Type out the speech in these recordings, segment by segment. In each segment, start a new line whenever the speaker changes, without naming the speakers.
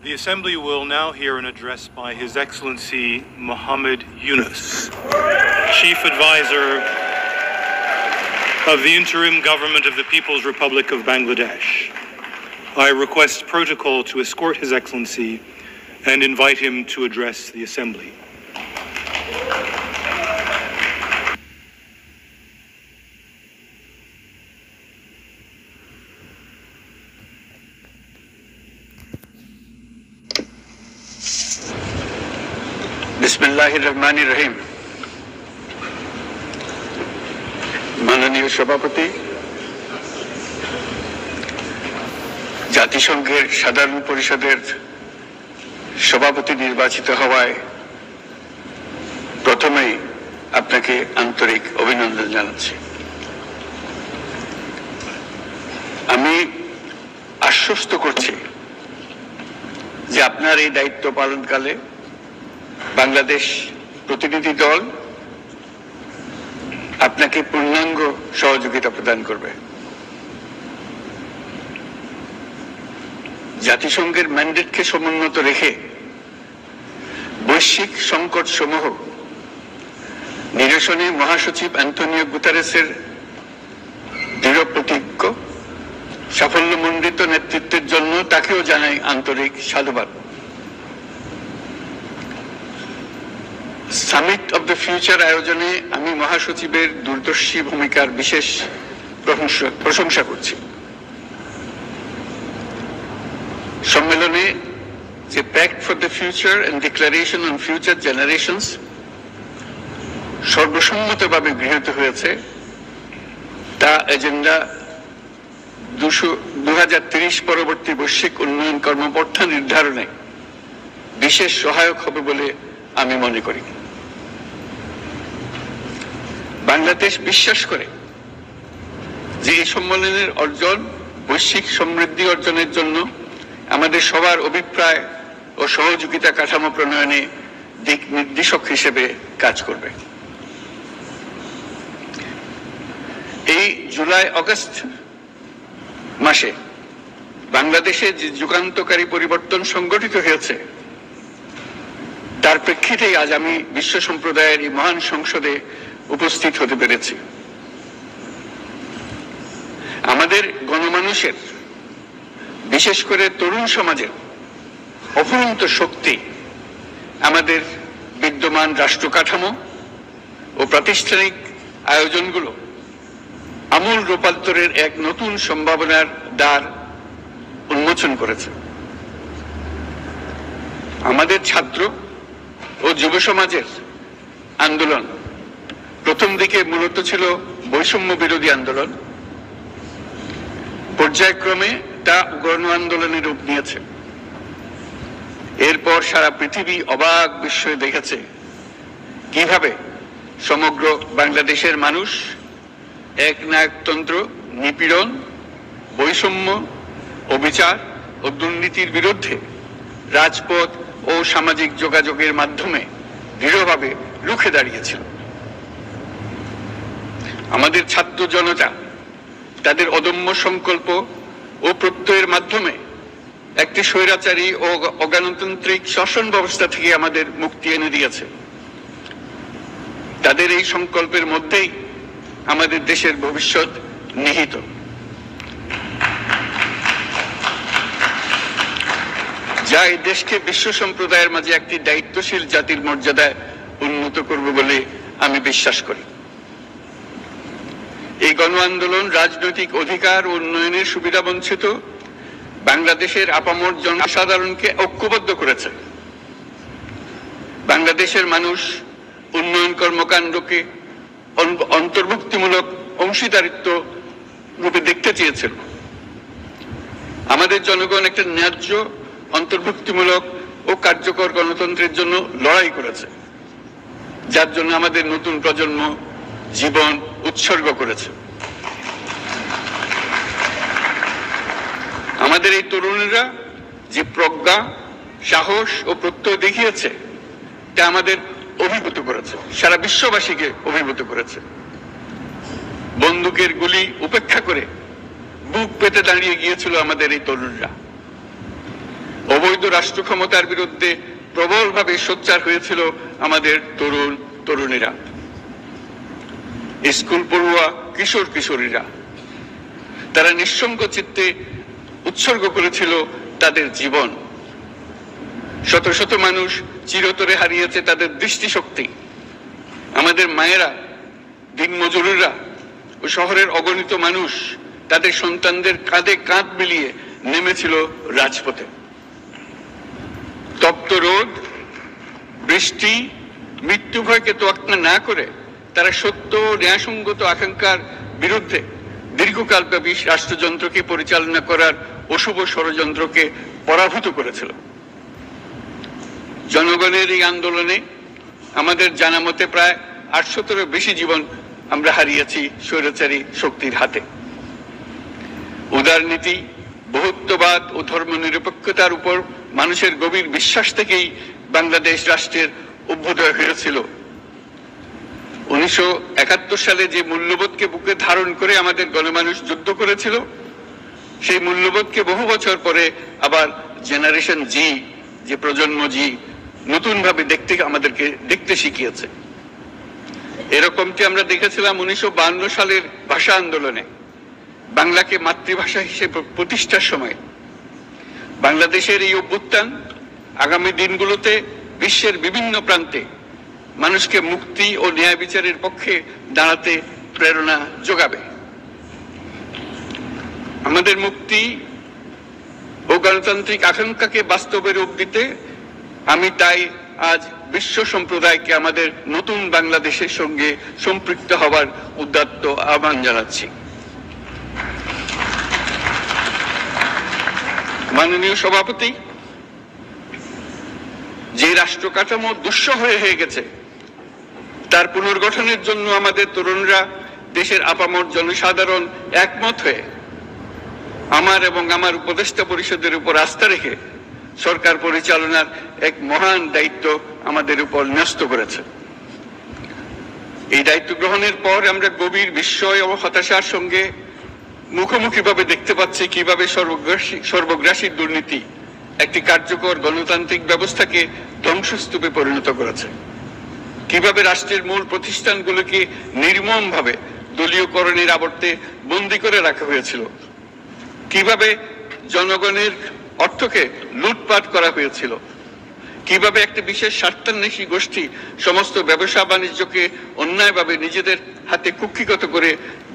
The Assembly will now hear an address by His Excellency Muhammad Yunus, Chief Advisor of the Interim Government of the People's Republic of Bangladesh. I request protocol to escort His Excellency and invite him to address the Assembly.
বিসমিল্লাহির-রহমানির-রহিম। মাননীয় সভাপতি, জাতিসংঘের সাধারণ পরিষদের সভাপতি নির্বাচিত হওয়ায় প্রথমেই আপনাকে আন্তরিক অভিনন্দন জানাচ্ছি। আমি আশ্বস্ত করছি যে আপনার এই দায়িত্ব পালনকালে বাংলাদেশ প্রতিনিধি দল আপনাকে পূর্ণাঙ্গ সহযোগিতা প্রদান করবে। জাতিসংঘের ম্যান্ডেটকে সমুন্নত রেখে বৈশ্বিক সংকট সমূহ নিরসনে মহাসচিব অ্যান্টোনিও গুতেরেসের দৃঢ় প্রতিজ্ঞ সাফল্যমণ্ডিত নেতৃত্বের জন্য তাকেও জানাই আন্তরিক সাধুবাদ। সামিট অব দ্য ফিউচার আয়োজনে আমি মহাসচিবের দূরদর্শী ভূমিকার বিশেষ প্রশংসা করছি। সম্মেলনে যে pact for the future and declaration on future generations সর্বসম্মতভাবে গৃহীত হয়েছে, তা এজেন্ডা 2030 পরবর্তী বৈশ্বিক উন্নয়ন কর্মপন্থা নির্ধারণে বিশেষ সহায়ক হবে বলে আমি মনে করি। বাংলাদেশ বিশ্বাস করে যে এই সম্মেলনের অর্জন বৈশ্বিক সমৃদ্ধি অর্জনের জন্য আমাদের সবার অভিপ্রায় ও সহযোগিতা কাঠামো প্রণয়নে দিক নির্দেশক হিসেবে কাজ করবে। এই জুলাই আগস্ট মাসে বাংলাদেশে যে যুগান্তকারী পরিবর্তন সংগঠিত হয়েছে তার প্রেক্ষিতেই আজ আমি বিশ্ব সম্প্রদায়ের এই মহান সংসদে উপস্থিত হতে পেরেছি। আমাদের গণমানুষের, বিশেষ করে তরুণ সমাজের অফুরন্ত শক্তি আমাদের বিদ্যমান রাষ্ট্র কাঠামো ও প্রাতিষ্ঠানিক আয়োজনগুলো আমূল রূপান্তরের এক নতুন সম্ভাবনার দ্বার উন্মোচন করেছে। আমাদের ছাত্র ও যুব সমাজের আন্দোলন প্রথম দিকে মূলত ছিল বৈষম্য বিরোধী আন্দোলন, পর্যায়ক্রমে তা গণ আন্দোলনের রূপ নিয়েছে। এরপর সারা পৃথিবী অবাক বিস্ময়ে দেখেছে কিভাবে সমগ্র বাংলাদেশের মানুষ একনায়কতন্ত্র, নিপীড়ন, বৈষম্য, অবিচার ও দুর্নীতির বিরুদ্ধে রাজপথ ও সামাজিক যোগাযোগের মাধ্যমে দৃঢ়ভাবে রুখে দাঁড়িয়েছিল। আমাদের ছাত্র জনতা তাদের অদম্য সংকল্প ও প্রত্যয়ের মাধ্যমে একটি স্বৈরাচারী ও অগণতান্ত্রিক শাসন ব্যবস্থা থেকে আমাদের মুক্তি এনে দিয়েছে। তাদের এই সংকল্পের মধ্যেই আমাদের দেশের ভবিষ্যৎ নিহিত। যা এই দেশকে বিশ্ব সম্প্রদায়ের মাঝে একটি দায়িত্বশীল জাতির মর্যাদায় উন্নত করবে বলে আমি বিশ্বাস করি। এই গণ আন্দোলন রাজনৈতিক অধিকার ও উন্নয়নের সুবিধা বঞ্চিত বাংলাদেশের আপামর জনসাধারণকে ঐক্যবদ্ধ করেছে। বাংলাদেশের মানুষ উন্নয়ন কর্মকাণ্ডকে অন্তর্ভুক্তিমূলক অংশীদারিত্ব রূপে দেখতে চেয়েছিল। আমাদের জনগণ একটা ন্যায্য, অন্তর্ভুক্তিমূলক ও কার্যকর গণতন্ত্রের জন্য লড়াই করেছে, যার জন্য আমাদের নতুন প্রজন্ম জীবন উৎসর্গ করেছে। আমাদের এই তরুণীরা যে প্রজ্ঞা, সাহস ও প্রত্যয় দেখিয়েছে তা আমাদের অভিভূত করেছে, সারা বিশ্ববাসীকে অভিভূত করেছে। বন্দুকের গুলি উপেক্ষা করে বুক পেতে দাঁড়িয়ে গিয়েছিল আমাদের এই তরুণরা। অবৈধ অবৈধ রাষ্ট্র ক্ষমতার বিরুদ্ধে প্রবলভাবে সোচ্চার হয়েছিল আমাদের তরুণ তরুণীরা, স্কুল পড়ুয়া কিশোর কিশোরীরা। তারা নিঃসঙ্গ চিত্তে উৎসর্গ করেছিল তাদের জীবন। শত শত মানুষ চিরতরে হারিয়েছে তাদের দৃষ্টিশক্তি। আমাদের মায়েরা, দিনমজুররা ও শহরের অগণিত মানুষ তাদের সন্তানদের কাঁধে কাঁধ মিলিয়ে নেমেছিল রাজপথে। তপ্ত রোদ, বৃষ্টি, মৃত্যু ভয়কে তোয়াক্কা না করে তারা সত্য ও ন্যায়সঙ্গত আকাঙ্ক্ষার বিরুদ্ধে দীর্ঘকালব্যাপী রাষ্ট্রযন্ত্রকে পরিচালনা করার অশুভ ষড়যন্ত্রকে পরাভূত করেছিল। জনগণের এই আন্দোলনে আমাদের জানা মতে প্রায় 800-এরও বেশি জীবন আমরা হারিয়েছি স্বৈরাচারী শক্তির হাতে। উদারনীতি, বহুত্ববাদ ও ধর্মনিরপেক্ষতার উপর মানুষের গভীর বিশ্বাস থেকেই বাংলাদেশ রাষ্ট্রের অভ্যুদয় হয়েছিল। 1971 সালে যে মূল্যবোধকে বুকে ধারণ করে আমাদের গণমানুষ যুদ্ধ করেছিল, সেই মূল্যবোধকে বহু বছর পরে আবার জেনারেশন জি, যে প্রজন্ম জি, নতুনভাবে আমাদেরকে দেখতে শিখিয়েছে। এরকমটি আমরা দেখেছিলাম 1952 সালের ভাষা আন্দোলনে, বাংলাকে মাতৃভাষা হিসেবে প্রতিষ্ঠার সময়। বাংলাদেশের এই অভ্যুত্থান আগামী দিনগুলোতে বিশ্বের বিভিন্ন প্রান্তে মানুষকে মুক্তি ও ন্যায় বিচারের পক্ষে দাঁড়াতে প্রেরণা যোগাবে। আমাদের মুক্তি ও গণতান্ত্রিক আকাঙ্ক্ষাকে বাস্তবে রূপ দিতে আমি তাই আজ বিশ্ব সম্প্রদায়কে আমাদের নতুন বাংলাদেশের সঙ্গে সম্পৃক্ত হবার উদাত্ত আহ্বান জানাচ্ছি। মাননীয় সভাপতি, যে রাষ্ট্র কাঠামো দুঃসহ হয়ে গেছে তার পুনর্গঠনের জন্য আমাদের তরুণরা, দেশের আপামর জনসাধারণ একমত হয়ে আমার এবং আমার উপদেষ্টা পরিষদের উপর আস্থা রেখে সরকার পরিচালনার এক মহান দায়িত্ব আমাদের উপর ন্যস্ত করেছে। এই দায়িত্ব গ্রহণের পর আমরা গভীর বিস্ময় ও হতাশার সঙ্গে মুখোমুখিভাবে দেখতে পাচ্ছি কিভাবে সর্বগ্রাসী দুর্নীতি একটি কার্যকর গণতান্ত্রিক ব্যবস্থাকে ধ্বংসস্তূপে পরিণত করেছে, কিভাবে রাষ্ট্রের মূল প্রতিষ্ঠানগুলোকে নির্মমভাবে দলীয়করণের আবর্তে বন্দী করে রাখা হয়েছিল, কিভাবে জনগণের অর্থকে লুটপাট করা হয়েছিল, কিভাবে একটি বিশেষ স্বার্থান্বেষী গোষ্ঠী সমস্ত ব্যবসা বাণিজ্যকে অন্যায়ভাবে নিজেদের হাতে কুক্ষিগত করে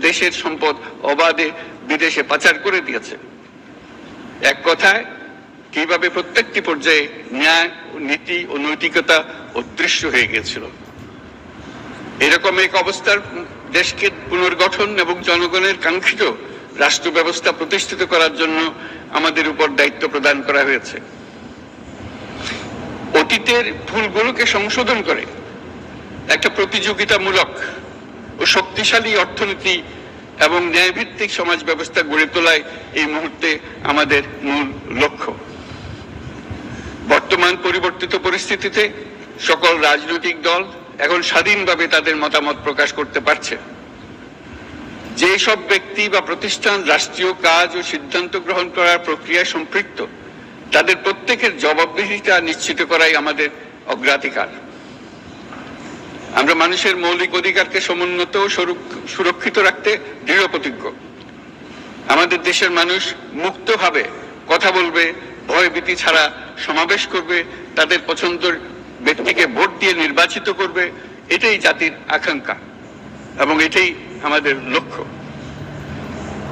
দেশের সম্পদ অবাধে বিদেশে পাচার করে দিয়েছে। এক কথায়, কিভাবে প্রত্যেকটি পর্যায়ে ন্যায়, নীতি ও নৈতিকতা অদৃশ্য হয়ে গিয়েছিল। এরকম এক অবস্থার দেশকে পুনর্গঠন এবং জনগণের কাঙ্ক্ষিত রাষ্ট্র ব্যবস্থা প্রতিষ্ঠিত করার জন্য আমাদের উপর দায়িত্ব প্রদান করা হয়েছে। অতীতের ভুলগুলোকে সংশোধন করে একটা প্রতিযোগিতামূলক ও শক্তিশালী অর্থনীতি এবং ন্যায়ভিত্তিক সমাজ ব্যবস্থা গড়ে তোলাই এই মুহূর্তে আমাদের মূল লক্ষ্য। বর্তমান পরিবর্তিত পরিস্থিতিতে সকল রাজনৈতিক দল এখন স্বাধীনভাবে তাদের মতামত প্রকাশ করতে পারছে। যে সব ব্যক্তি বা প্রতিষ্ঠান রাষ্ট্রীয় কাজ ও সিদ্ধান্ত গ্রহণ করার প্রক্রিয়ায় সম্পৃক্ত, তাদের প্রত্যেকের জবাবদিহিতা নিশ্চিত করাই আমাদের অগ্রাধিকার। আমরা মানুষের মৌলিক অধিকারকে সমুন্নত ও সুরক্ষিত রাখতে দৃঢ় প্রতিজ্ঞ। আমাদের দেশের মানুষ মুক্তভাবে কথা বলবে, ভয়ভীতি ছাড়া সমাবেশ করবে, তাদের পছন্দের ব্যক্তিকে ভোট দিয়ে নির্বাচিত করবে, এটাই জাতির আকাঙ্ক্ষা এবং এটাই আমাদের লক্ষ্য।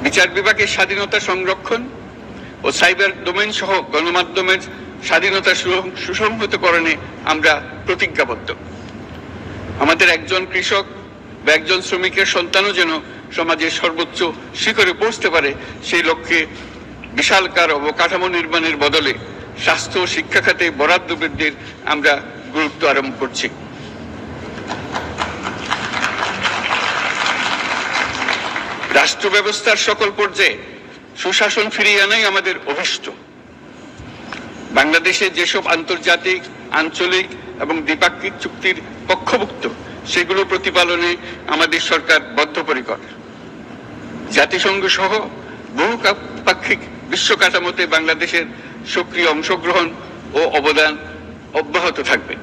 বিচার বিভাগের স্বাধীনতা সংরক্ষণ ও সাইবার ডোমেইন সহ গণমাধ্যমের স্বাধীনতা সুসংহতকরণে আমরা প্রতিজ্ঞাবদ্ধ। আমাদের একজন কৃষক বা একজন শ্রমিকের সন্তানও যেন সমাজের সর্বোচ্চ শিখরে পৌঁছতে পারে, সেই লক্ষ্যে বিশালকার অবকাঠামো নির্মাণের বদলে স্বাস্থ্য ও শিক্ষা খাতে বরাদ্দ বৃদ্ধির আমরা গুরুত্ব আরোপ করছি। রাষ্ট্র ব্যবস্থার সকল পর্যায়ে সুশাসন ফিরিয়ে আনাই আমাদের অভিষ্ট। বাংলাদেশে যেসব আন্তর্জাতিক, আঞ্চলিক এবং দ্বিপাক্ষিক চুক্তির পক্ষভুক্ত, সেগুলো প্রতিপালনে আমাদের সরকার বদ্ধপরিকর। জাতিসংঘ সহ বহুপাক্ষিক বিশ্ব কাঠামোতে বাংলাদেশের সক্রিয় অংশগ্রহণ ও অবদান অব্যাহত থাকবে।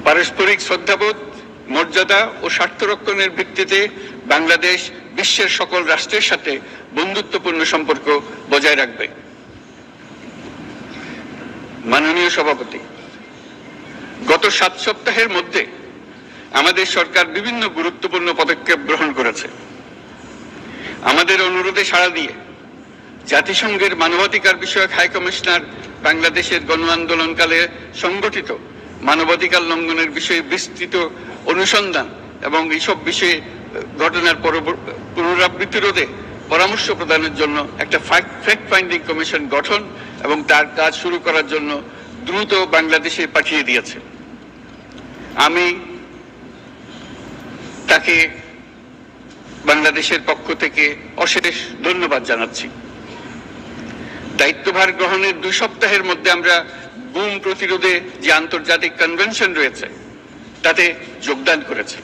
পারস্পরিক শ্রদ্ধাবোধ, মর্যাদা ও স্বার্থ রক্ষণের ভিত্তিতে বাংলাদেশ বিশ্বের সকল রাষ্ট্রের সাথে বন্ধুত্বপূর্ণ সম্পর্ক বজায় রাখবে। মাননীয় সভাপতি, গত 7 সপ্তাহের মধ্যে আমাদের সরকার বিভিন্ন গুরুত্বপূর্ণ পদক্ষেপ গ্রহণ করেছে। আমাদের অনুরোধে সাড়া দিয়ে জাতিসংঘের মানবাধিকার বিষয়ক হাই কমিশনার বাংলাদেশের গণ আন্দোলনকালে সংগঠিত মানবাধিকার লঙ্ঘনের বিষয়ে বিস্তৃত অনুসন্ধান এবং এইসব বিষয়ে ঘটনার পুনরাবৃত্তি রোধে পরামর্শ প্রদানের জন্য একটা ফ্যাক্ট ফাইন্ডিং কমিশন গঠন এবং তার কাজ শুরু করার জন্য দ্রুত বাংলাদেশে পাঠিয়ে দিয়েছে। আমি তাকে বাংলাদেশের পক্ষ থেকে অশেষ ধন্যবাদ জানাচ্ছি। দায়িত্বভার গ্রহণের 2 সপ্তাহের মধ্যে আমরা গুম প্রতিরোধে যে আন্তর্জাতিক কনভেনশন রয়েছে তাতে যোগদান করেছে।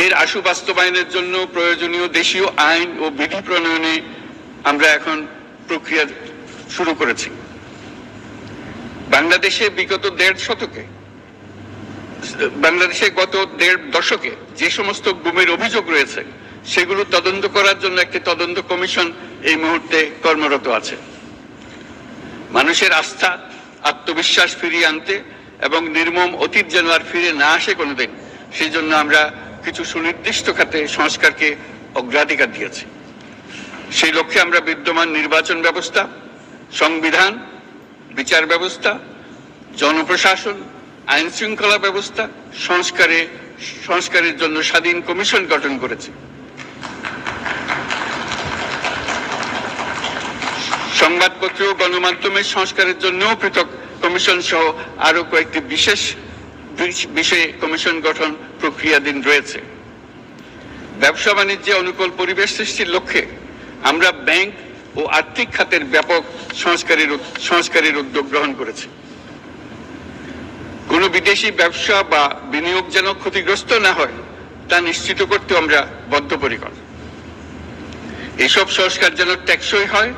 এর আশু বাস্তবায়নের জন্য প্রয়োজনীয় দেশীয় আইন ও বিধি প্রণয়নে আমরা এখন প্রক্রিয়া শুরু করেছি। বাংলাদেশে গত 1.5 দশকে যে সমস্ত গুমের অভিযোগ রয়েছে সেগুলো তদন্ত করার জন্য একটি তদন্ত কমিশন এই মুহূর্তে কর্মরত আছে। মানুষের আস্থা, আত্মবিশ্বাস ফিরিয়ে আনতে এবং নির্মম অতীত যেন আর ফিরে না আসে কোনোদিন, সেই জন্য আমরা কিছু সুনির্দিষ্ট খাতে সংস্কারকে অগ্রাধিকার দিয়েছি। সেই লক্ষ্যে আমরা বিদ্যমান নির্বাচন ব্যবস্থা, সংবিধান, বিচার ব্যবস্থা, জনপ্রশাসন, আইন শৃঙ্খলা ব্যবস্থা সংস্কারের জন্য স্বাধীন কমিশন গঠন করেছি। সংবাদপত্র ও গণমাধ্যমের সংস্কারের জন্য পৃথক কমিশন সহ আরো কয়েকটি বিশেষ বিষয়ে কমিশন গঠন প্রক্রিয়াধীন রয়েছে। ব্যবসা বাণিজ্যে অনুকূল পরিবেশ সৃষ্টির লক্ষ্যে আমরা ব্যাংক ও আর্থিক খাতের ব্যাপক সংস্কারের উদ্যোগ গ্রহণ করেছি। কোন বিদেশি ব্যবসা বা বিনিয়োগ যেন ক্ষতিগ্রস্ত না হয় তা নিশ্চিত করতে আমরা বদ্ধপরিকর। এসব সংস্কার যেন টেকসই হয়,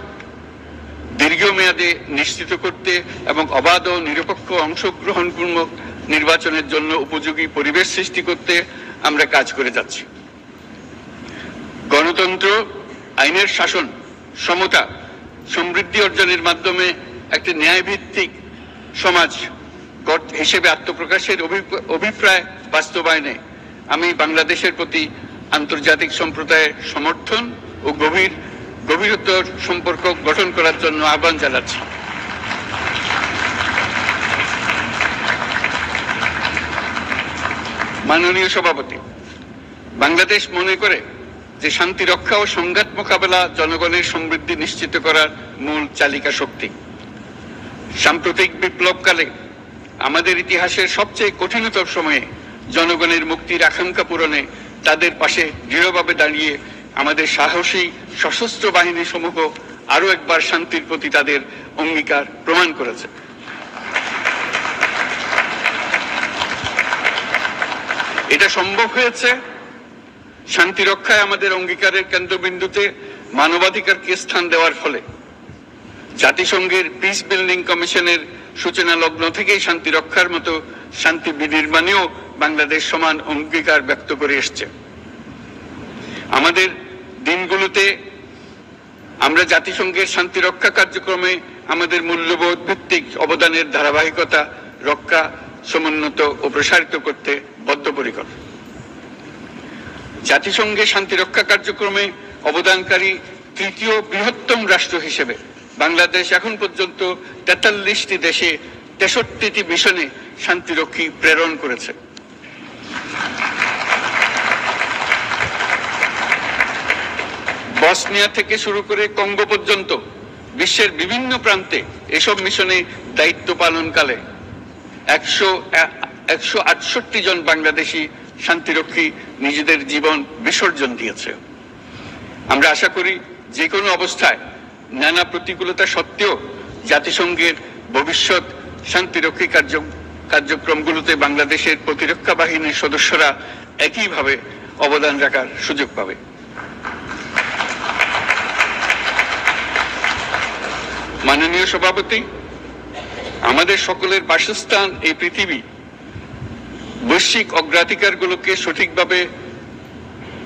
দীর্ঘমেয়াদে নিশ্চিত করতে এবং অবাধ ও নিরপেক্ষ অংশগ্রহণপূর্ণ নির্বাচনের জন্য উপযোগী পরিবেশ সৃষ্টি করতে আমরা কাজ করে যাচ্ছি। গণতন্ত্র, আইনের শাসন, সমতা, সমৃদ্ধি অর্জনের মাধ্যমে একটি ন্যায়ভিত্তিক সমাজ হিসেবে আত্মপ্রকাশের অভিপ্রায় বাস্তবায়নে আমি বাংলাদেশের প্রতি আন্তর্জাতিক সম্প্রদায়ের সমর্থন ও গভীরতর সম্পর্ক গঠন করার জন্য আহ্বান জানাচ্ছি। মাননীয় সভাপতি, বাংলাদেশ মনে করে যে শান্তি রক্ষা ও সংঘাত মোকাবেলা জনগণের সমৃদ্ধি নিশ্চিত করার মূল চালিকা শক্তি। সাম্প্রতিক বিপ্লবকালে আমাদের ইতিহাসের সবচেয়ে কঠিনতম সময়ে জনগণের মুক্তির আকাঙ্ক্ষা পূরণে তাদের পাশে দৃঢ়ভাবে দাঁড়িয়ে আমাদের সাহসী সশস্ত্র বাহিনী সমূহ আরো একবার শান্তির প্রতি তাদের অঙ্গীকার প্রমাণ করেছে। এটা সম্ভব হয়েছে শান্তি রক্ষায় আমাদের অঙ্গীকারের কেন্দ্রবিন্দুতে মানবাধিকারকে স্থান দেওয়ার ফলে। জাতিসংঘের পিস বিল্ডিং কমিশনের সূচনা লগ্ন থেকেই শান্তি রক্ষার মতো শান্তি বিনির্মাণেও বাংলাদেশ সমান অঙ্গীকার ব্যক্ত করে এসছে। আমাদের দিনগুলোতে আমরা জাতিসংঘের শান্তি রক্ষা কার্যক্রমে আমাদের মূল্যবোধ ভিত্তিক অবদানের ধারাবাহিকতা রক্ষা, সমুন্নত ও প্রসারিত করতে বদ্ধপরিকর। জাতিসংঘের শান্তি রক্ষা কার্যক্রমে অবদানকারী তৃতীয় বৃহত্তম রাষ্ট্র হিসেবে বাংলাদেশ এখন পর্যন্ত 43টি দেশে 63টি মিশনে শান্তিরক্ষী প্রেরণ করেছে। বসনিয়া থেকে শুরু করে কঙ্গো পর্যন্ত বিশ্বের বিভিন্ন প্রান্তে এসব মিশনে দায়িত্ব পালনকালে 168 জন বাংলাদেশি শান্তিরক্ষী নিজেদের জীবন বিসর্জন দিয়েছে। আমরা আশা করি যে কোনো অবস্থায় নানা প্রতিকূলতা সত্ত্বেও জাতিসংঘের ভবিষ্যৎ শান্তিরক্ষী কার্যক্রমগুলোতে বাংলাদেশের প্রতিরক্ষা বাহিনীর সদস্যরা একইভাবে অবদান রাখার সুযোগ পাবে। মাননীয় সভাপতি, আমাদের সকলের বাসস্থান এই পৃথিবী বৈশ্বিক অগ্রাধিকারগুলোকে সঠিকভাবে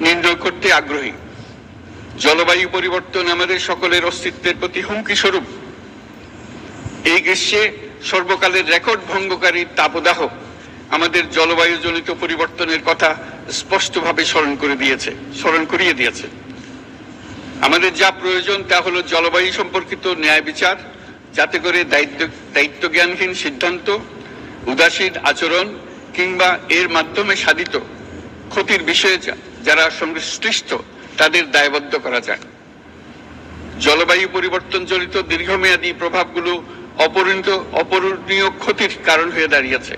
নির্ণয় করতে আগ্রহী। জলবায়ু পরিবর্তন আমাদের সকলের অস্তিত্বের প্রতি হুমকি স্বরূপ। এই গ্রীষ্মে সর্বকালের রেকর্ড ভঙ্গকারী তাপদাহ আমাদের জলবায়ুজনিত পরিবর্তনের কথা স্পষ্টভাবে স্মরণ করিয়ে দিয়েছে। আমাদের যা প্রয়োজন তা হলো জলবায়ু সম্পর্কিত ন্যায় বিচার, যাতে করে দায়িত্বজ্ঞানহীন সিদ্ধান্ত, উদাসীন আচরণ কিংবা এর মাধ্যমে সাধিত ক্ষতির বিষয়ে যারা সংশ্লিষ্ট তাদের দায়বদ্ধ করা যায়। জলবায়ু পরিবর্তন জনিত দীর্ঘমেয়াদী প্রভাবগুলো অপূরণীয় ক্ষতির কারণ হয়ে দাঁড়িয়েছে।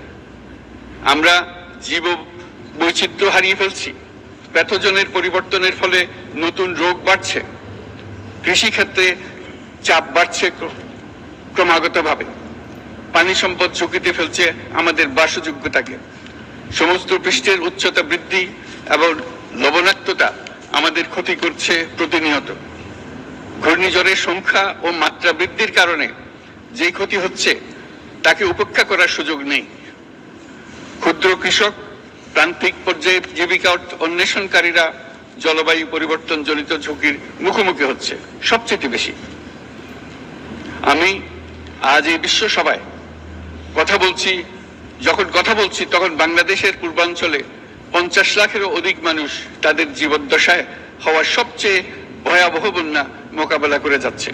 আমরা জীব বৈচিত্র্য হারিয়ে ফেলছি, প্যাথোজেনের পরিবর্তনের ফলে নতুন রোগ বাড়ছে, কৃষিক্ষেত্রে চাপ বাড়ছে ক্রমাগতভাবে, পানি সম্পদ ঝুঁকিতে ফেলছে আমাদের বাসযোগ্যতাকে, সমুদ্র পৃষ্ঠের উচ্চতা বৃদ্ধি এবং লবণাক্ততা আমাদের ক্ষতি করছে প্রতিনিয়ত। ঘূর্ণিঝড়ের সংখ্যা ও মাত্রা বৃদ্ধির কারণে যে ক্ষতি হচ্ছে তাকে উপেক্ষা করার সুযোগ নেই। ক্ষুদ্র কৃষক, প্রান্তিক পর্যায়ে জীবিকা অন্বেষণকারীরা জলবায়ু পরিবর্তন জনিত ঝুঁকির মুখোমুখি হচ্ছে সবচেয়ে বেশি। আমি আজ এই বিশ্ব সভায় যখন কথা বলছি তখন বাংলাদেশের পূর্বাঞ্চলে 50 লাখেরও অধিক মানুষ তাদের জীবদ্দশায় হওয়ার সবচেয়ে ভয়াবহ বন্যা মোকাবেলা করে যাচ্ছে।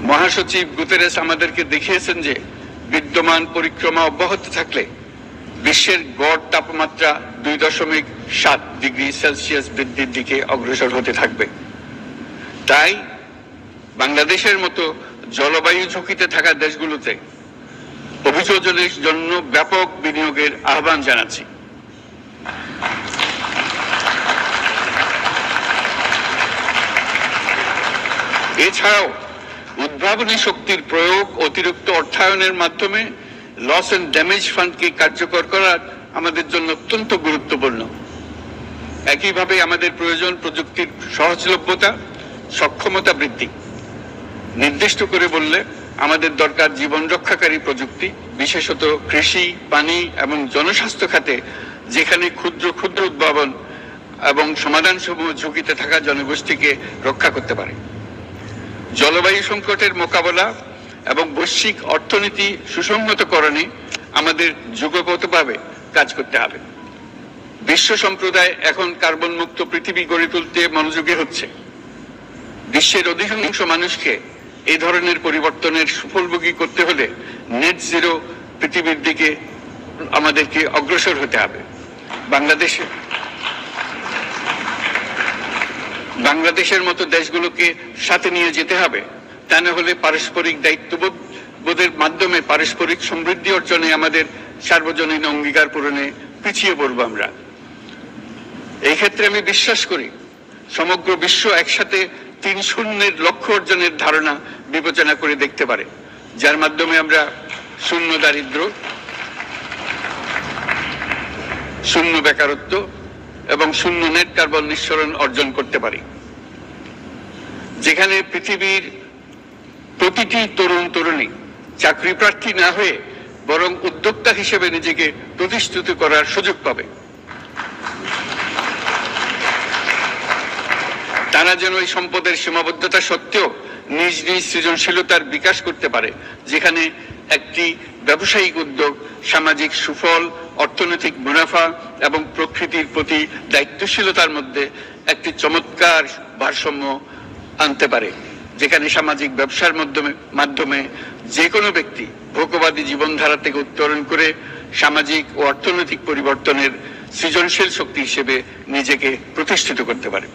মহাসচিব গুতেরেস আমাদেরকে দেখিয়েছেন যে বিদ্যমান পরিক্রমা অব্যাহত থাকলে বিশ্বের গড় তাপমাত্রা 2.7 ডিগ্রি সেলসিয়াস বৃদ্ধির দিকে অগ্রসর হতে থাকবে। তাই বাংলাদেশের মতো জলবায়ু ঝুঁকিতে থাকা দেশগুলোতে অভিযোজনের জন্য ব্যাপক বিনিয়োগের আহ্বান জানাচ্ছি। এছাড়াও উদ্ভাবনী শক্তির প্রয়োগ, অতিরিক্ত অর্থায়নের মাধ্যমে লস এন্ড ড্যামেজ ফান্ডকে কার্যকর করা আমাদের জন্য অত্যন্ত গুরুত্বপূর্ণ। একইভাবে আমাদের প্রয়োজন প্রযুক্তির সহজলভ্যতা, সক্ষমতা বৃদ্ধি। নির্দিষ্ট করে বললে আমাদের দরকার জীবন রক্ষাকারী প্রযুক্তি, বিশেষত কৃষি, পানি এবং জনস্বাস্থ্য খাতে, যেখানে ক্ষুদ্র ক্ষুদ্র উদ্ভাবন এবং সমাধানসমূহ ঝুঁকিতে থাকা জনগোষ্ঠীকে রক্ষা করতে পারে। জলবায়ু সংকটের মোকাবেলা এবং বৈশ্বিক অর্থনীতি সুসংহতকরণে আমাদের যুগপৎভাবে কাজ করতে হবে। বিশ্ব সম্প্রদায় এখন কার্বন মুক্ত পৃথিবী গড়ে তুলতে মনোযোগী হচ্ছে। বিশ্বের অধিকাংশ মানুষকে এই ধরনের পরিবর্তনের সুফলভোগী করতে হলে নেট জিরো পৃথিবীর দিকে আমাদেরকে অগ্রসর হতে হবে। বাংলাদেশের মতো দেশগুলোকে সাথে নিয়ে যেতে হবে। তা না হলে পারস্পরিক দায়িত্ববোধের মাধ্যমে পারস্পরিক সমৃদ্ধি অর্জনে আমাদের সার্বজনীন অঙ্গীকার পূরণে পিছিয়ে পড়ব আমরা। এই ক্ষেত্রে আমি বিশ্বাস করি সমগ্র বিশ্ব একসাথে 3-0 লক্ষ্য অর্জনের ধারণা বিবেচনা করে দেখতে পারে, যার মাধ্যমে আমরা শূন্য দারিদ্র্য, শূন্য বেকারত্ব এবং শূন্য নেট কার্বন নিঃসরণ অর্জন করতে পারি। যেখানে পৃথিবীর প্রতিটি তরুণ তরুণী চাকরি প্রার্থী না হয়ে বরং উদ্যোক্তা হিসেবে নিজেকে প্রতিষ্ঠিত করার সুযোগ পাবে। তারা যেন এই সম্পদের সীমাবদ্ধতা সত্ত্বেও নিজ নিজ সৃজনশীলতার বিকাশ করতে পারে, যেখানে একটি ব্যবসায়িক উদ্যোগ সামাজিক সুফল, অর্থনৈতিক মুনাফা এবং প্রকৃতির প্রতি দায়িত্বশীলতার মধ্যে একটি চমৎকার ভারসাম্য আনতে পারে, যেখানে সামাজিক ব্যবসার মাধ্যমে যে কোনো ব্যক্তি ভোগবাদী জীবনধারা থেকে উত্তরণ করে সামাজিক ও অর্থনৈতিক পরিবর্তনের সৃজনশীল শক্তি হিসেবে নিজেকে প্রতিষ্ঠিত করতে পারে।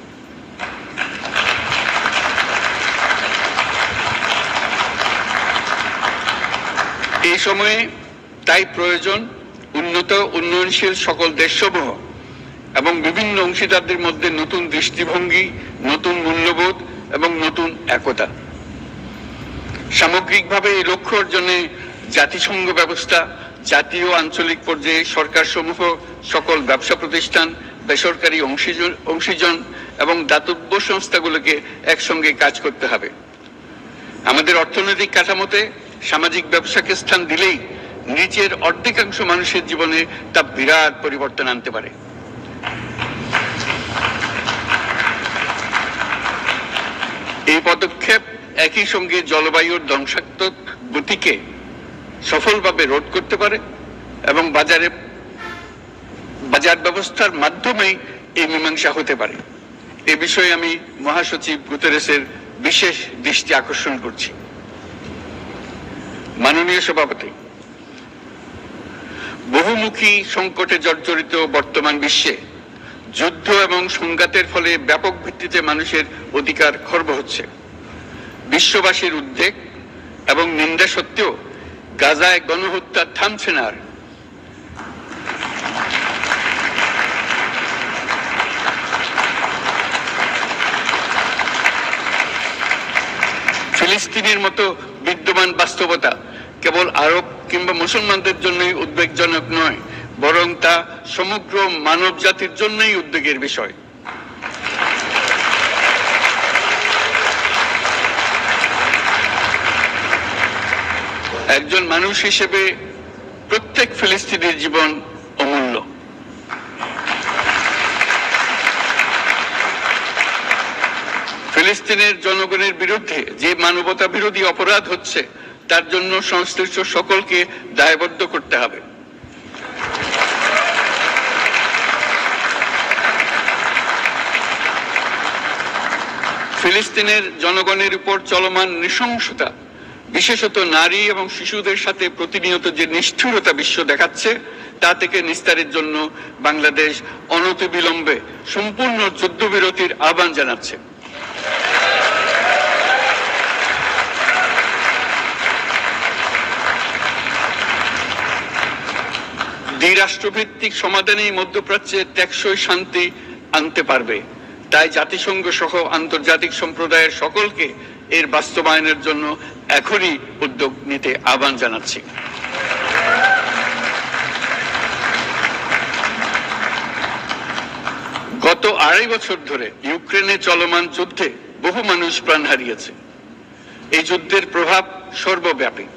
এই সময়ে তাই প্রয়োজন উন্নত উন্নয়নশীল সকল দেশসমূহ এবং বিভিন্ন অংশীদারদের মধ্যে নতুন দৃষ্টিভঙ্গি, নতুন মূল্যবোধ এবং নতুন একতা। সামগ্রিকভাবে এই লক্ষ্য অর্জনে জাতিসংঘ ব্যবস্থা, জাতীয় আঞ্চলিক পর্যায়ে সরকারসমূহ, সকল ব্যবসা প্রতিষ্ঠান, বেসরকারি অংশীজন এবং দাতব্য সংস্থাগুলোকে একসঙ্গে কাজ করতে হবে। আমাদের অর্থনৈতিক কাঠামোতে সামাজিক ব্যবসাকে স্থান দিলেই নিচের অর্ধেকাংশ মানুষের জীবনে তা বিরাট পরিবর্তন আনতে পারে। এই পদক্ষেপ একই সঙ্গে জলবায়ুর ধ্বংসাত্মক গতিকে সফলভাবে রোধ করতে পারে এবং বাজার ব্যবস্থার মাধ্যমেই এই মীমাংসা হতে পারে। এ বিষয়ে আমি মহাসচিব গুতেরেসের বিশেষ দৃষ্টি আকর্ষণ করছি। মাননীয় সভাপতি, বহুমুখী সংকটে জর্জরিত বর্তমান বিশ্বে যুদ্ধ এবং সংঘাতের ফলে ব্যাপক ভিত্তিতে মানুষের অধিকার খর্ব হচ্ছে। বিশ্ববাসীর উদ্বেগ এবং নিন্দা সত্ত্বেও গাজায় গণহত্যা থামছে না। ফিলিস্তিনের মতো বিদ্যমান বাস্তবতা কেবল আরব কিংবা মুসলমানদের জন্যই উদ্বেগজনক নয়, বরং তা সমগ্র মানব জাতির জন্যই উদ্বেগের বিষয়। একজন মানুষ হিসেবে প্রত্যেক ফিলিস্তিনির জীবন অমূল্য। ফিলিস্তিনের জনগণের বিরুদ্ধে যে মানবতা বিরোধী অপরাধ হচ্ছে তার জন্য সংশ্লিষ্ট সকলকে দায়বদ্ধ করতে হবে। ফিলিস্তিনের জনগণের উপর চলমান নৃশংসতা, বিশেষত নারী এবং শিশুদের সাথে প্রতিনিয়ত যে নিষ্ঠুরতা বিশ্ব দেখাচ্ছে, তা থেকে নিস্তারের জন্য বাংলাদেশ অনতিবিলম্বে সম্পূর্ণ যুদ্ধবিরতির আহ্বান জানাচ্ছে। দ্বিরাষ্ট্রভিত্তিক সমাধানেই মধ্যপ্রাচ্যে টেকসই শান্তি আনতে পারবে। তাই জাতিসংঘ সহ আন্তর্জাতিক সম্প্রদায়ের সকলকে এর বাস্তবায়নের জন্য এখনই উদ্যোগ নিতে আহ্বান জানাচ্ছি। গত 2.5 বছর ধরে ইউক্রেনে চলমান যুদ্ধে বহু মানুষ প্রাণ হারিয়েছে। এই যুদ্ধের প্রভাব সর্বব্যাপী,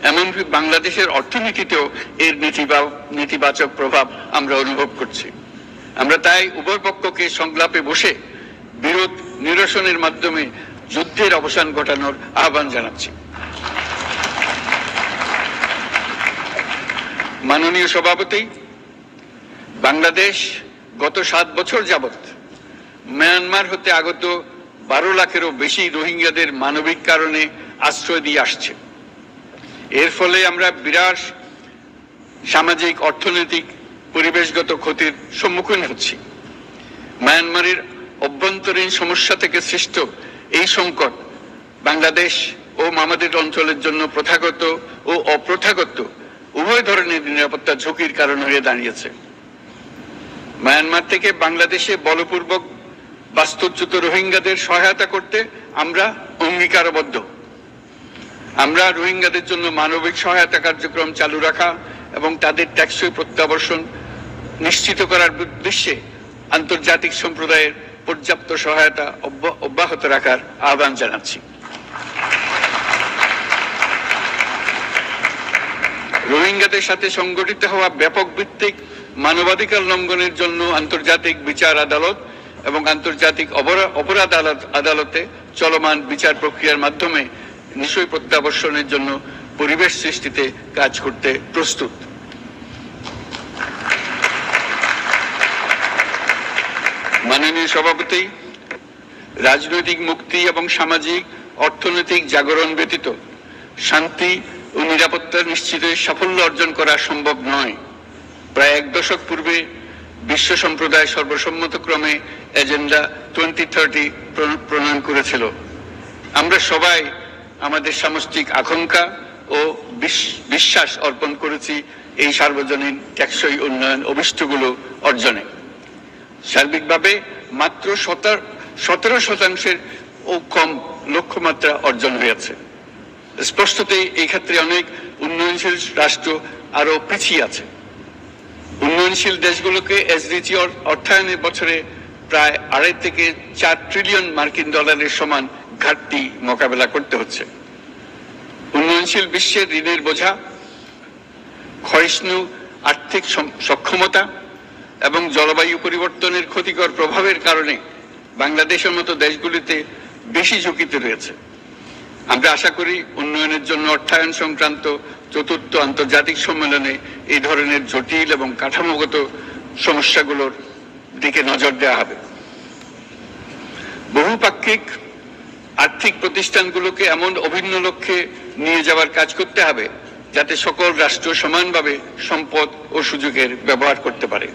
এমনকি বাংলাদেশের অর্থনীতিতেও এর নেতিবাচক প্রভাব আমরা অনুভব করছি। আমরা তাই উভয় পক্ষকে সংলাপে বসে বিরোধ নিরসনের মাধ্যমে যুদ্ধের অবসান ঘটানোর আহ্বান জানাচ্ছি। মাননীয় সভাপতি, বাংলাদেশ গত 7 বছর যাবৎ মিয়ানমার হতে আগত 12 লাখেরও বেশি রোহিঙ্গাদের মানবিক কারণে আশ্রয় দিয়ে আসছে। এর ফলে আমরা বিরাট সামাজিক, অর্থনৈতিক, পরিবেশগত ক্ষতির সম্মুখীন হচ্ছি। মিয়ানমারের অভ্যন্তরীণ সমস্যা থেকে সৃষ্ট এই সংকট বাংলাদেশ ও আমাদের অঞ্চলের জন্য প্রথাগত ও অপ্রথাগত উভয় ধরনের নিরাপত্তা ঝুঁকির কারণ হয়ে দাঁড়িয়েছে। মিয়ানমার থেকে বাংলাদেশে বলপূর্বক বাস্তুচ্যুত রোহিঙ্গাদের সহায়তা করতে আমরা অঙ্গীকারবদ্ধ। আমরা রোহিঙ্গাদের জন্য মানবিক সহায়তা কার্যক্রম চালু রাখা এবং তাদের টেকসই প্রত্যাবর্তন নিশ্চিত করার উদ্দেশ্যে আন্তর্জাতিক সম্প্রদায়ের পর্যাপ্ত সহায়তা অব্যাহত রাখার আহ্বান জানাচ্ছি। রোহিঙ্গাদের সাথে সংগঠিত হওয়া ব্যাপক ভিত্তিক মানবাধিকার লঙ্ঘনের জন্য আন্তর্জাতিক বিচার আদালত এবং আন্তর্জাতিক অপরাধ আদালতে চলমান বিচার প্রক্রিয়ার মাধ্যমে নিশ্চয়ই প্রত্যাবর্তনের জন্য পরিবেশ সৃষ্টিতে কাজ করতে প্রস্তুত। মাননীয় সভাপতি, রাজনৈতিক মুক্তি এবং সামাজিক অর্থনৈতিক জাগরণ ব্যতীত শান্তি ও নিরাপত্তা নিশ্চিতে সাফল্য অর্জন করা সম্ভব নয়। প্রায় 1 দশক পূর্বে বিশ্ব সম্প্রদায় সর্বসম্মতক্রমে এজেন্ডা 2030 প্রণয়ন করেছিল। আমরা সবাই আমাদের সামষ্টিক আকাঙ্ক্ষা ও বিশ্বাস অর্পণ করেছি এই সার্বজনীন টেকসই উন্নয়ন অভিষ্টগুলো অর্জনে। সার্বিকভাবে মাত্র 17% ও কম লক্ষ্যমাত্রা অর্জন হয়েছে। স্পষ্টতই এই ক্ষেত্রে অনেক উন্নয়নশীল রাষ্ট্র আরো পিছিয়ে আছে। উন্নয়নশীল দেশগুলোকে এসডিজি অর্থায়নের বছরে প্রায় 2.5 থেকে 4 ট্রিলিয়ন মার্কিন ডলারের সমান ঘাটতি মোকাবেলা করতে হচ্ছে। উন্নয়নশীল বিশ্বের ঋণের বোঝা, ক্ষয়িষ্ণু আর্থিক সক্ষমতা এবং জলবায়ু পরিবর্তনের ক্ষতিকর প্রভাবের কারণে বাংলাদেশের মতো দেশগুলিতে বেশি ঝুঁকিতে রয়েছে। আমরা আশা করি উন্নয়নের জন্য অর্থায়ন সংক্রান্ত চতুর্থ আন্তর্জাতিক সম্মেলনে এই ধরনের জটিল এবং কাঠামোগত সমস্যাগুলোর দিকে নজর দেওয়া হবে। বহুপাক্ষিক আর্থিক প্রতিষ্ঠানগুলোকে এমন অভিন্ন লক্ষ্যে নিয়ে যাওয়ার কাজ করতে হবে যাতে সকল রাষ্ট্র সমানভাবে সম্পদ ও সুযোগের ব্যবহার করতে পারে।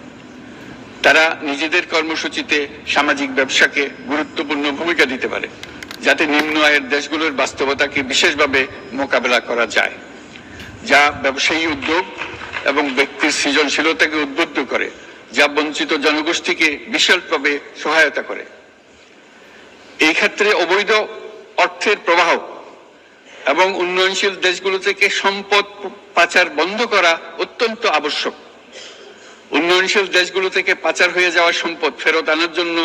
তারা নিজেদের কর্মসূচিতে সামাজিক ব্যবসাকে গুরুত্বপূর্ণ ভূমিকা দিতে পারে, যাতে নিম্ন আয়ের দেশগুলোর বাস্তবতাকে বিশেষভাবে মোকাবেলা করা যায়, যা ব্যবসায়ী উদ্যোগ এবং ব্যক্তির সৃজনশীলতাকে উদ্বুদ্ধ করে, যা বঞ্চিত জনগোষ্ঠীকে বিশালভাবে সহায়তা করে। এই ক্ষেত্রে অবৈধ অর্থের প্রবাহ এবং উন্নয়নশীল দেশগুলো থেকে সম্পদ পাচার বন্ধ করা অত্যন্ত আবশ্যক। উন্নয়নশীল দেশগুলো থেকে পাচার হয়ে যাওয়া সম্পদ ফেরত আনার জন্য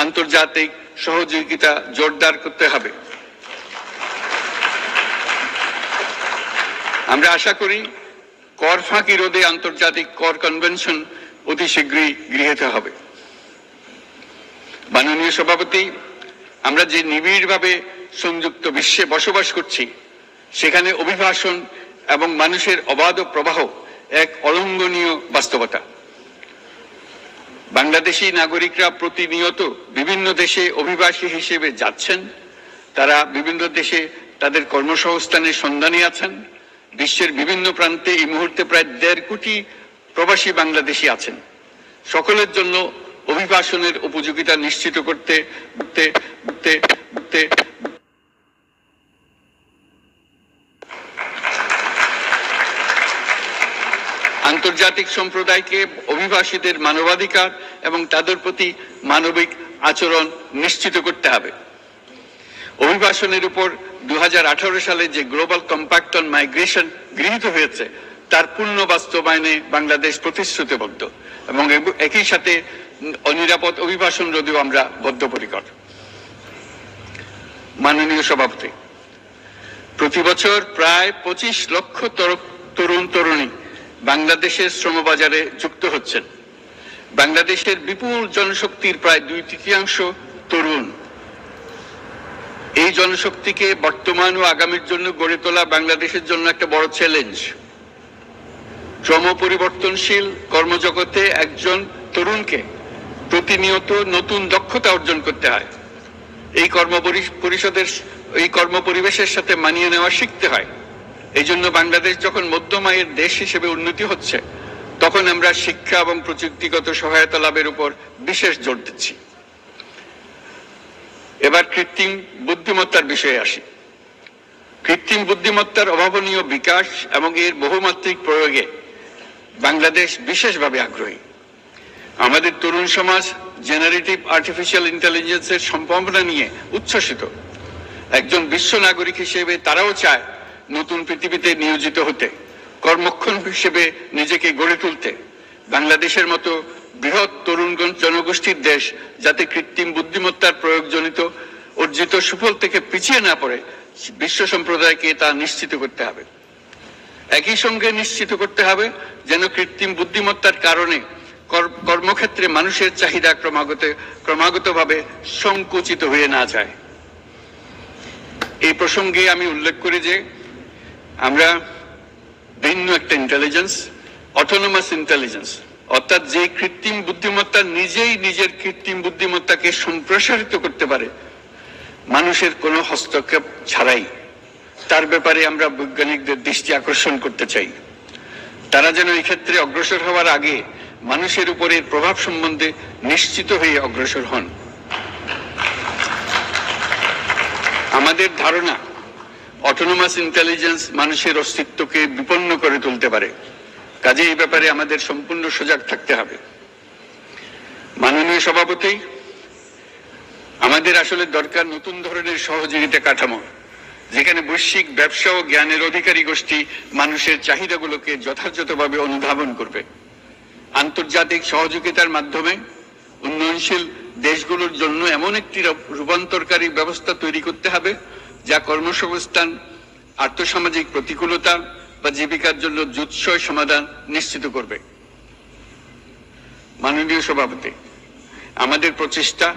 আন্তর্জাতিক সহযোগিতা জোরদার করতে হবে। আমরা আশা করি কর ফাঁকি রোধে আন্তর্জাতিক কর কনভেনশন অতি শীঘ্রই গৃহীত হবে। মাননীয় সভাপতি, আমরা যে নিবিড়ভাবে সংযুক্ত বিশ্বে বসবাস করছি, সেখানে অভিবাসন এবং মানুষের অবাধ প্রবাহ এক অলঙ্ঘনীয় বাস্তবতা। বাংলাদেশী নাগরিকরা প্রতিনিয়ত বিভিন্ন দেশে অভিবাসী হিসেবে যাচ্ছেন। তারা বিভিন্ন দেশে তাদের কর্মসংস্থানের সন্ধানে আছেন। বিশ্বের বিভিন্ন প্রান্তে এই মুহূর্তে প্রায় 1.5 কোটি প্রবাসী বাংলাদেশী আছেন। সকলের জন্য অভিবাসনের উপযোগিতা নিশ্চিত করতে আন্তর্জাতিক সম্প্রদায়কে অভিবাসীদের মানবাধিকার এবং তাদের প্রতি মানবিক আচরণ নিশ্চিত করতে হবে। অভিবাসনের উপর 2018 সালে যে গ্লোবাল কম্প্যাক্ট অন মাইগ্রেশন গৃহীত হয়েছে, তার পূর্ণ বাস্তবায়নে বাংলাদেশ প্রতিশ্রুতিবদ্ধ এবং একই সাথে অনিরাপদ অভিবাসন রোধেও আমরা বদ্ধপরিকর। মাননীয় সভাপতি, প্রতি বছর প্রায় 25 লক্ষ তরুণ তরুণী বাংলাদেশের শ্রমবাজারে যুক্ত হচ্ছেন। বাংলাদেশের বিপুল জনশক্তির প্রায় 2/3 তরুণ। এই জনশক্তিকে বর্তমান ও আগামীর জন্য গড়ে তোলা বাংলাদেশের জন্য একটা বড় চ্যালেঞ্জ। ক্রমপরিবর্তনশীল কর্মজগতে একজন তরুণকে প্রতিনিয়ত নতুন দক্ষতা অর্জন করতে হয়। এই কর্মপরিবেশের সাথে মানিয়ে নেওয়া শিখতে হয়। এই জন্য বাংলাদেশ যখন মধ্যম আয়ের দেশ হিসেবে উন্নতি হচ্ছে, তখন আমরা শিক্ষা এবং প্রযুক্তিগত সহায়তা লাভের উপর বিশেষ জোর দিচ্ছি। এবার কৃত্রিম বুদ্ধিমত্তার বিষয়ে আসি। কৃত্রিম বুদ্ধিমত্তার অভাবনীয় বিকাশ এবং এর বহুমাত্রিক প্রয়োগে বাংলাদেশ বিশেষভাবে আগ্রহী। আমাদের তরুণ সমাজ জেনারেটিভ আর্টিফিশিয়াল ইন্টেলিজেন্সের সম্ভাবনা নিয়ে উচ্ছ্বসিত। একজন বিশ্ব নাগরিক হিসেবে তারাও চায় নতুন পৃথিবীতে নিয়োজিত হতে, কর্মক্ষম হিসেবে নিজেকে গড়ে তুলতে। বাংলাদেশের মতো বৃহৎ তরুণ জনগোষ্ঠীর দেশ যাতে কৃত্রিম বুদ্ধিমত্তার প্রয়োগজনিত অর্জিত সুফল থেকে পিছিয়ে না পড়ে, বিশ্ব সম্প্রদায়কে তা নিশ্চিত করতে হবে। একই সঙ্গে নিশ্চিত করতে হবে যেন কৃত্রিম বুদ্ধিমত্তার কারণে কর্মক্ষেত্রে মানুষের চাহিদা ক্রমাগতভাবে সংকুচিত হয়ে না যায়। এই প্রসঙ্গে আমি উল্লেখ করি যে আমরা ভিন্ন একটা ইন্টেলিজেন্স, অটোনোমাস ইন্টেলিজেন্স, অর্থাৎ যে কৃত্রিম বুদ্ধিমত্তা নিজেই নিজের কৃত্রিম বুদ্ধিমত্তাকে সম্প্রসারিত করতে পারে মানুষের কোনো হস্তক্ষেপ ছাড়াই, তার ব্যাপারে আমরা বৈজ্ঞানিকদের দৃষ্টি আকর্ষণ করতে চাই। তারা যেন এই ক্ষেত্রে অগ্রসর হওয়ার আগে মানুষের উপরের প্রভাব সম্বন্ধে নিশ্চিত হয়ে অগ্রসর হন। আমাদের ধারণা অটোনোমাস ইন্টেলিজেন্স মানুষের অস্তিত্বকে বিপন্ন করে তুলতে পারে, কাজে এই ব্যাপারে আমাদের সম্পূর্ণ সজাগ থাকতে হবে। মাননীয় সভাপতি, আমাদের আসলে দরকার নতুন ধরনের সহযোগিতা কাঠামো, যেখানে বৈশ্বিক ব্যবসা ও জ্ঞানের অধিকারী গোষ্ঠী মানুষের চাহিদাগুলোকে যথাযথভাবে অনুধাবন করবে। আন্তর্জাতিক সহযোগিতার মাধ্যমে উন্নয়নশীল দেশগুলোর জন্য এমন একটি রূপান্তরকারী ব্যবস্থা তৈরি করতে হবে যা কর্মসংস্থান, আর্থসামাজিক প্রতিকূলতা বা জীবিকার জন্য যুৎসয় সমাধান নিশ্চিত করবে। মাননীয় সভাপতি, আমাদের প্রচেষ্টা,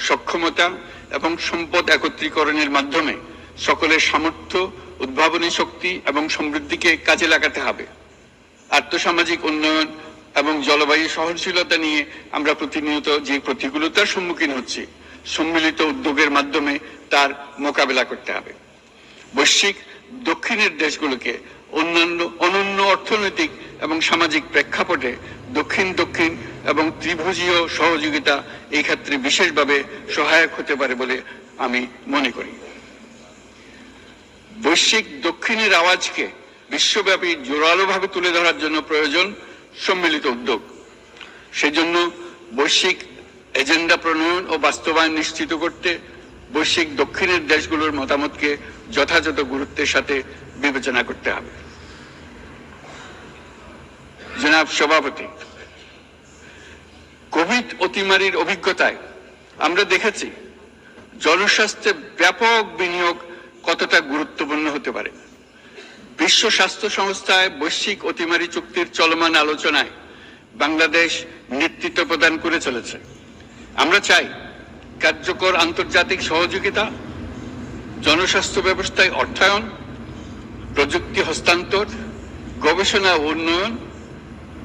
সক্ষমতা এবং সম্পদ একত্রীকরণের মাধ্যমে সকলের সামর্থ্য, উদ্ভাবনী শক্তি এবং সমৃদ্ধিকে কাজে লাগাতে হবে। আর্থসামাজিক উন্নয়ন এবং জলবায়ু সহনশীলতা নিয়ে আমরা প্রতিনিয়ত যে প্রতিকূলতার সম্মুখীন হচ্ছি, সম্মিলিত উদ্যোগের মাধ্যমে তার মোকাবেলা করতে হবে। বৈশ্বিক দক্ষিণের দেশগুলোকে অনন্য অর্থনৈতিক এবং সামাজিক প্রেক্ষাপটে দক্ষিণ দক্ষিণ এবং ত্রিভুজীয় সহযোগিতা এই ক্ষেত্রে বিশেষভাবে সহায়ক হতে পারে বলে আমি মনে করি। বৈশ্বিক দক্ষিণের আওয়াজকে বিশ্বব্যাপী জোরালোভাবে তুলে ধরার জন্য প্রয়োজন সম্মিলিত উদ্যোগ। সেজন্য বৈশ্বিক এজেন্ডা প্রণয়ন ও বাস্তবায়ন নিশ্চিত করতে বৈশ্বিক দক্ষিণের দেশগুলোর মতামতকে যথাযথ গুরুত্বের সাথে বিবেচনা করতে হবে। জনাব সভাপতি, কোভিড অতিমারির অভিজ্ঞতায় আমরা দেখেছি জনস্বাস্থ্যে ব্যাপক বিনিয়োগ কতটা গুরুত্বপূর্ণ হতে পারে। বিশ্ব স্বাস্থ্য সংস্থায় বৈশ্বিক অতিমারি চুক্তির চলমান আলোচনায় বাংলাদেশ নেতৃত্ব প্রদান করে চলেছে। আমরা চাই কার্যকর আন্তর্জাতিক সহযোগিতা, জনস্বাস্থ্য ব্যবস্থায় অর্থায়ন, প্রযুক্তি হস্তান্তর, গবেষণা ও উন্নয়ন,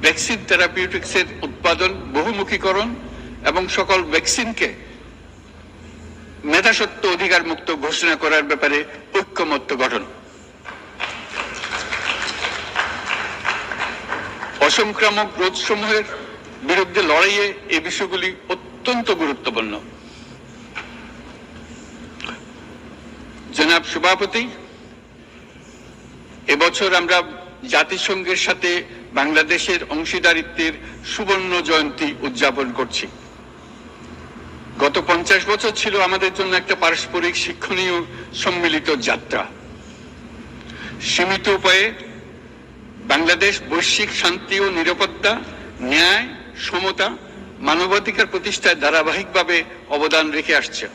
ভ্যাকসিন থেরাপিউটিক্সের উৎপাদন বহুমুখীকরণ এবং সকল ভ্যাকসিনকে মেধাস্বত্ব অধিকার মুক্ত ঘোষণা করার ব্যাপারে ঐক্যমত্য গঠন। অসংক্রামক রোগসমূহের বিরুদ্ধে লড়াইয়ে এই বিষয়গুলি অত্যন্ত গুরুত্বপূর্ণ। জনাব সভাপতি, এবছর আমরা জাতিসংঘের সাথে বাংলাদেশের অংশীদারিত্বের সুবর্ণ জয়ন্তী উদযাপন করছি। গত 50 বছর ছিল আমাদের জন্য একটা পারস্পরিক শিক্ষণীয় সম্মিলিত যাত্রা। সীমিত উপায়ে বাংলাদেশ বৈশ্বিক শান্তি ও নিরাপত্তা, ন্যায়, সমতা, মানবাধিকার প্রতিষ্ঠায় ধারাবাহিকভাবে অবদান রেখে আসছে।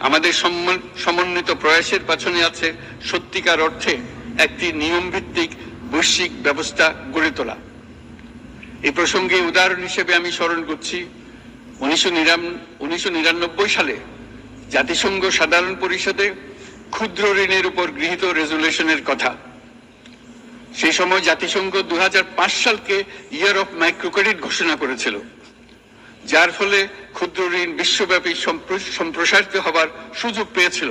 আমাদের সমন্বিত প্রয়াসের পেছনে আছে সত্যিকার অর্থে একটি নিয়মভিত্তিক বৈশ্বিক ব্যবস্থা গড়ে তোলা। এই প্রসঙ্গে উদাহরণ হিসেবে আমি স্মরণ করছি 1999 সালে জাতিসংঘ সাধারণ পরিষদে ক্ষুদ্র ঋণের উপর গৃহীত রেজুলেশনের কথা। সেই সময় জাতিসংঘ 2005 সালকে ইয়ার অফ মাইক্রোক্রেডিট ঘোষণা করেছিল, যার ফলে ক্ষুদ্র ঋণ বিশ্বব্যাপী সম্প্রসারিত হবার সুযোগ পেয়েছিল।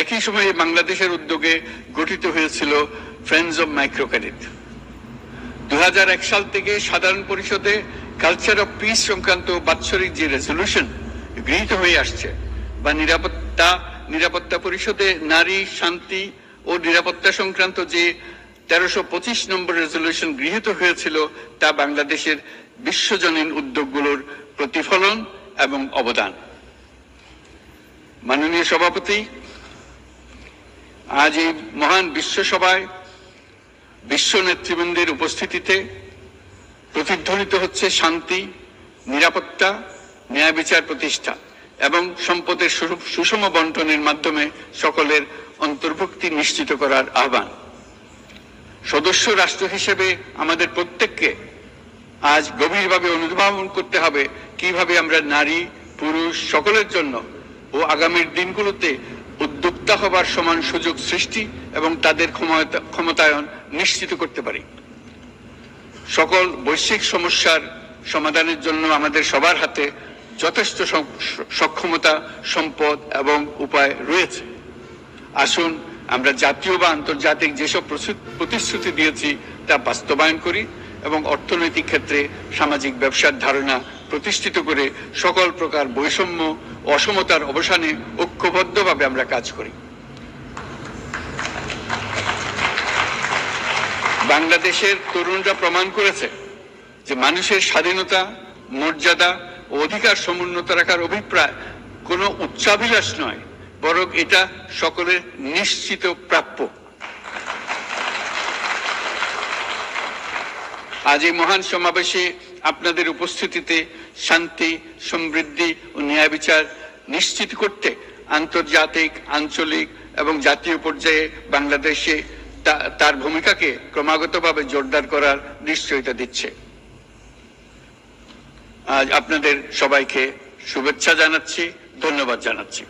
একই সময়ে বাংলাদেশের উদ্যোগে গঠিত হয়েছিল ফ্রেন্ডস অফ মাইক্রোক্রেডিট। 2001 সাল থেকে সাধারণ পরিষদে কালচার অফ পিস সংক্রান্ত বাৎসরিক যে রেজলিউশন গৃহীত হয়ে আসছে, বা নিরাপত্তা পরিষদে নারী, শান্তি ও নিরাপত্তা সংক্রান্ত যে 1325 নম্বর রেজলিউশন গৃহীত হয়েছিল, তা বাংলাদেশের বিশ্বজনীন উদ্যোগগুলোর প্রতিফলন এবং অবদান। মাননীয় সভাপতি, আজ এই মহান বিশ্ব সভায় বিশ্ব নেতৃবৃন্দের উপস্থিতিতে প্রতিধ্বনিত হচ্ছে শান্তি, নিরাপত্তা, ন্যায় বিচার প্রতিষ্ঠা এবং সম্পদের সুষম বন্টনের মাধ্যমে সকলের অন্তর্ভুক্তি নিশ্চিত করার আহ্বান। সদস্য রাষ্ট্র হিসেবে আমাদের প্রত্যেককে আজ গভীরভাবে অনুধাবন করতে হবে কিভাবে আমরা নারী, পুরুষ সকলের জন্য ও আগামীর দিনগুলোতে উদ্যোক্তা হবার সমান সুযোগ সৃষ্টি এবং তাদের ক্ষমতায়ন নিশ্চিত করতে পারি। সকল বৈশ্বিক সমস্যার সমাধানের জন্য আমাদের সবার হাতে যথেষ্ট সক্ষমতা, সম্পদ এবং উপায় রয়েছে। আসুন আমরা জাতীয় বা আন্তর্জাতিক যেসব প্রতিশ্রুতি দিয়েছি তা বাস্তবায়ন করি এবং অর্থনৈতিক ক্ষেত্রে সামাজিক ব্যবসার ধারণা প্রতিষ্ঠিত করে সকল প্রকার বৈষম্য, অসমতার অবসানে ঐক্যবদ্ধভাবে আমরা কাজ করি। বাংলাদেশের তরুণরা প্রমাণ করেছে যে মানুষের স্বাধীনতা, মর্যাদা ও অধিকার সমুন্নত রাখার অভিপ্রায় কোনো উচ্চাভিলাষ নয়, বরং এটা সকলের নিশ্চিত প্রাপ্য। আজ এই মহান সমাবেশে আপনাদের উপস্থিতিতে শান্তি, সমৃদ্ধি ও ন্যায় বিচার নিশ্চিত করতে আন্তর্জাতিক, আঞ্চলিক এবং জাতীয় পর্যায়ে বাংলাদেশে তার ভূমিকাকে ক্রমাগতভাবে জোরদার করার নিশ্চয়তা দিচ্ছে। আজ আপনাদের সবাইকে শুভেচ্ছা জানাচ্ছি, ধন্যবাদ জানাচ্ছি।